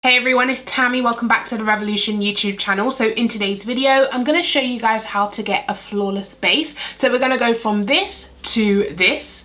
Hey everyone, it's Tammy. Welcome back to the Revolution YouTube channel. So in today's video, I'm going to show you guys how to get a flawless base. So we're going to go from this to this.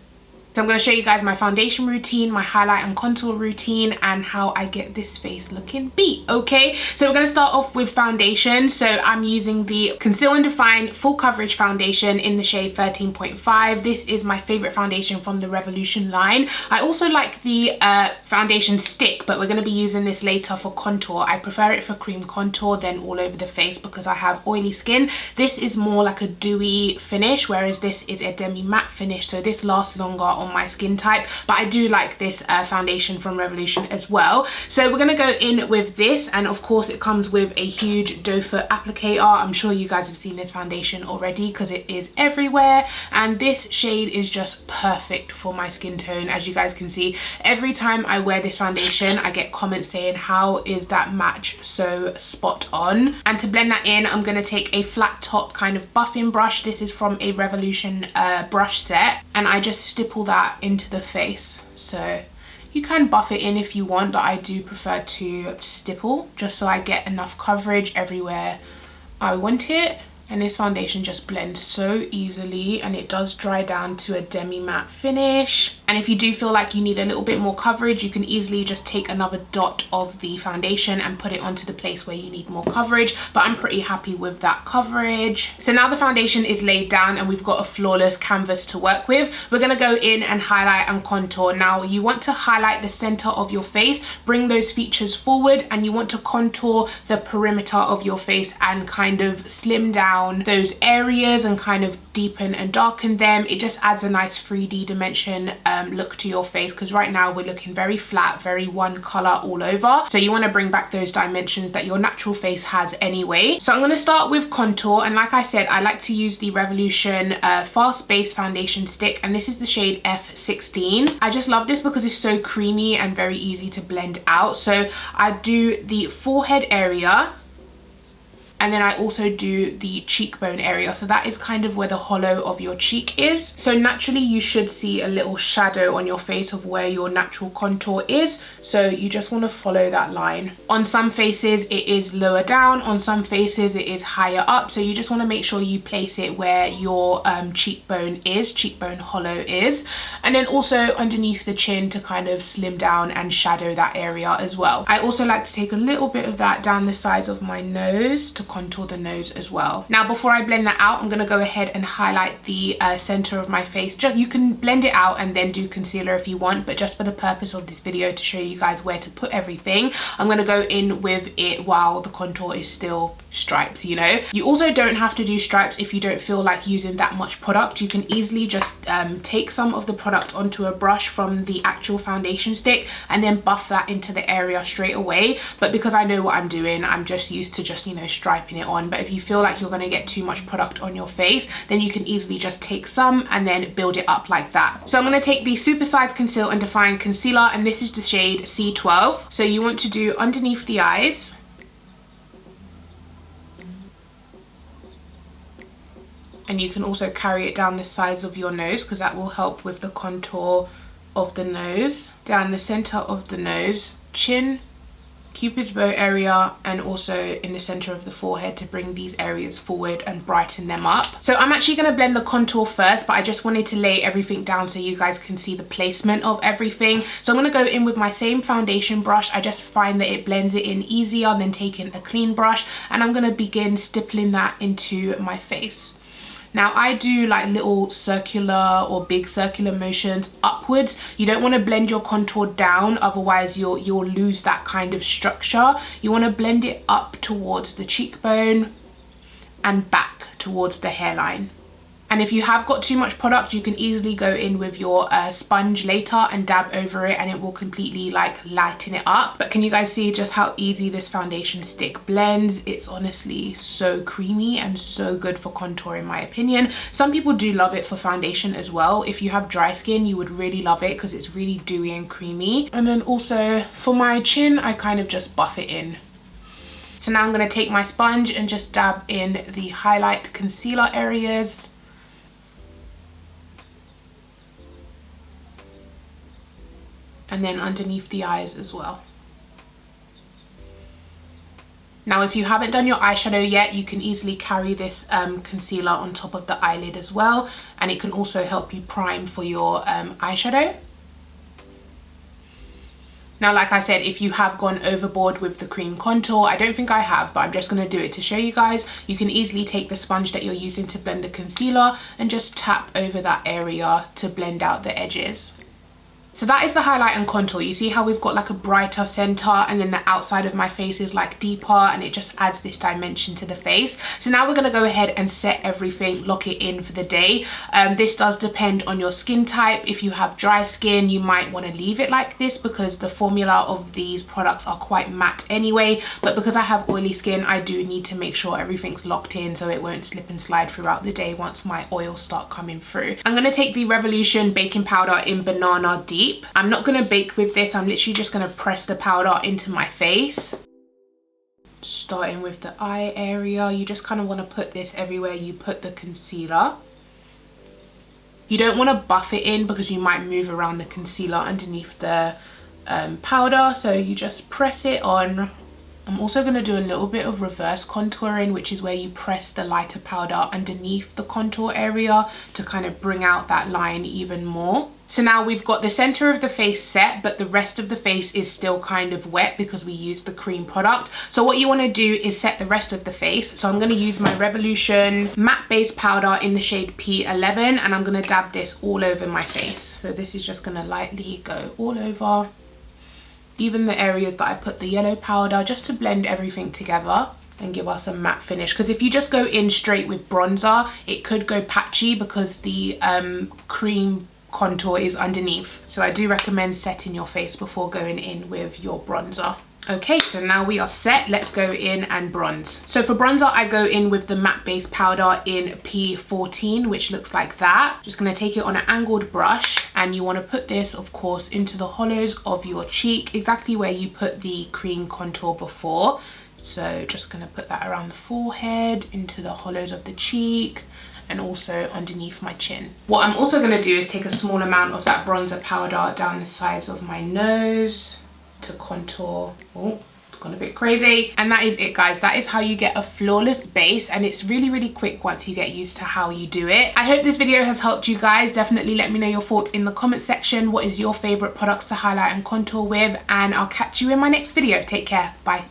So I'm going to show you guys my foundation routine, my highlight and contour routine, and how I get this face looking beat, okay? So we're going to start off with foundation. So I'm using the Conceal and Define Full Coverage Foundation in the shade 13.5. This is my favorite foundation from the Revolution line. I also like the foundation stick, but we're going to be using this later for contour. I prefer it for cream contour than all over the face because I have oily skin. This is more like a dewy finish, whereas this is a demi matte finish, so this lasts longer on my skin type. But I do like this foundation from Revolution as well. So we're going to go in with this, and of course it comes with a huge doe foot applicator. I'm sure you guys have seen this foundation already because it is everywhere, and this shade is just perfect for my skin tone. As you guys can see, every time I wear this foundation I get comments saying, how is that match so spot on? And to blend that in, I'm going to take a flat top kind of buffing brush. This is from a Revolution brush set, and I just stipple that into the face. So you can buff it in if you want, but I do prefer to stipple just so I get enough coverage everywhere I want it. And this foundation just blends so easily, and it does dry down to a demi matte finish. And if you do feel like you need a little bit more coverage, you can easily just take another dot of the foundation and put it onto the place where you need more coverage, but I'm pretty happy with that coverage. So now the foundation is laid down and we've got a flawless canvas to work with. We're going to go in and highlight and contour. Now you want to highlight the center of your face, bring those features forward, and you want to contour the perimeter of your face and kind of slim down those areas and kind of deepen and darken them. It just adds a nice 3D dimension look to your face, because right now we're looking very flat, very one color all over. So you want to bring back those dimensions that your natural face has anyway. So I'm going to start with contour, and like I said, I like to use the Revolution Fast Base Foundation Stick, and this is the shade F16. I just love this because it's so creamy and very easy to blend out. So I do the forehead area, and then I also do the cheekbone area. So that is kind of where the hollow of your cheek is. So naturally you should see a little shadow on your face of where your natural contour is. So you just want to follow that line. On some faces it is lower down, on some faces it is higher up. So you just want to make sure you place it where your cheekbone hollow is. And then also underneath the chin to kind of slim down and shadow that area as well. I also like to take a little bit of that down the sides of my nose to contour the nose as well. Now before I blend that out, I'm going to go ahead and highlight the center of my face. Just, you can blend it out and then do concealer if you want, but just for the purpose of this video to show you guys where to put everything, I'm going to go in with it while the contour is still stripes, you know. You also don't have to do stripes if you don't feel like using that much product. You can easily just take some of the product onto a brush from the actual foundation stick and then buff that into the area straight away. But because I know what I'm doing, I'm just used to just, you know, striping it on. But if you feel like you're going to get too much product on your face, then you can easily just take some and then build it up like that. So I'm going to take the Supersize Conceal and Define Concealer, and this is the shade C12. So you want to do underneath the eyes, and you can also carry it down the sides of your nose because that will help with the contour of the nose, down the center of the nose, chin, Cupid's bow area, and also in the center of the forehead to bring these areas forward and brighten them up. So I'm actually going to blend the contour first, but I just wanted to lay everything down so you guys can see the placement of everything. So I'm going to go in with my same foundation brush. I just find that it blends it in easier than taking a clean brush, and I'm going to begin stippling that into my face. Now I do like little circular or big circular motions upwards. You don't want to blend your contour down, otherwise you'll lose that kind of structure. You want to blend it up towards the cheekbone and back towards the hairline. And if you have got too much product, you can easily go in with your sponge later and dab over it, and it will completely like lighten it up. But can you guys see just how easy this foundation stick blends? It's honestly so creamy and so good for contour in my opinion. Some people do love it for foundation as well. If you have dry skin, you would really love it because it's really dewy and creamy. And then also for my chin, I kind of just buff it in. So now I'm going to take my sponge and just dab in the highlight concealer areas. And then underneath the eyes as well. Now if you haven't done your eyeshadow yet, you can easily carry this concealer on top of the eyelid as well, and it can also help you prime for your eyeshadow. Now, like I said, if you have gone overboard with the cream contour, I don't think I have, but I'm just going to do it to show you guys. You can easily take the sponge that you're using to blend the concealer and just tap over that area to blend out the edges. So that is the highlight and contour. You see how we've got like a brighter center, and then the outside of my face is like deeper, and it just adds this dimension to the face. So now we're going to go ahead and set everything, lock it in for the day. This does depend on your skin type. If you have dry skin, you might want to leave it like this because the formula of these products are quite matte anyway. But because I have oily skin, I do need to make sure everything's locked in so it won't slip and slide throughout the day once my oils start coming through. I'm going to take the Revolution baking powder in Banana Deep. I'm not going to bake with this. I'm literally just going to press the powder into my face. Starting with the eye area, you just kind of want to put this everywhere you put the concealer. You don't want to buff it in because you might move around the concealer underneath the powder, so you just press it on. I'm also going to do a little bit of reverse contouring, which is where you press the lighter powder underneath the contour area to kind of bring out that line even more. So now we've got the center of the face set, but the rest of the face is still kind of wet because we used the cream product. So what you want to do is set the rest of the face. So I'm going to use my Revolution matte base powder in the shade P11, and I'm going to dab this all over my face. So this is just going to lightly go all over, even the areas that I put the yellow powder, just to blend everything together and give us a matte finish. Because if you just go in straight with bronzer, it could go patchy because the cream contour is underneath. So I do recommend setting your face before going in with your bronzer. Okay, so now we are set. Let's go in and bronze. So for bronzer, I go in with the matte base powder in P14, which looks like that. Just gonna take it on an angled brush, and you wanna put this, of course, into the hollows of your cheek, exactly where you put the cream contour before. So just gonna put that around the forehead, into the hollows of the cheek, and also underneath my chin. What I'm also gonna do is take a small amount of that bronzer powder down the sides of my nose to contour. Oh, gone a bit crazy. And that is it, guys. That is how you get a flawless base, and it's really, really quick once you get used to how you do it. I hope this video has helped you guys. Definitely let me know your thoughts in the comment section. What is your favorite products to highlight and contour with? And I'll catch you in my next video. Take care. Bye.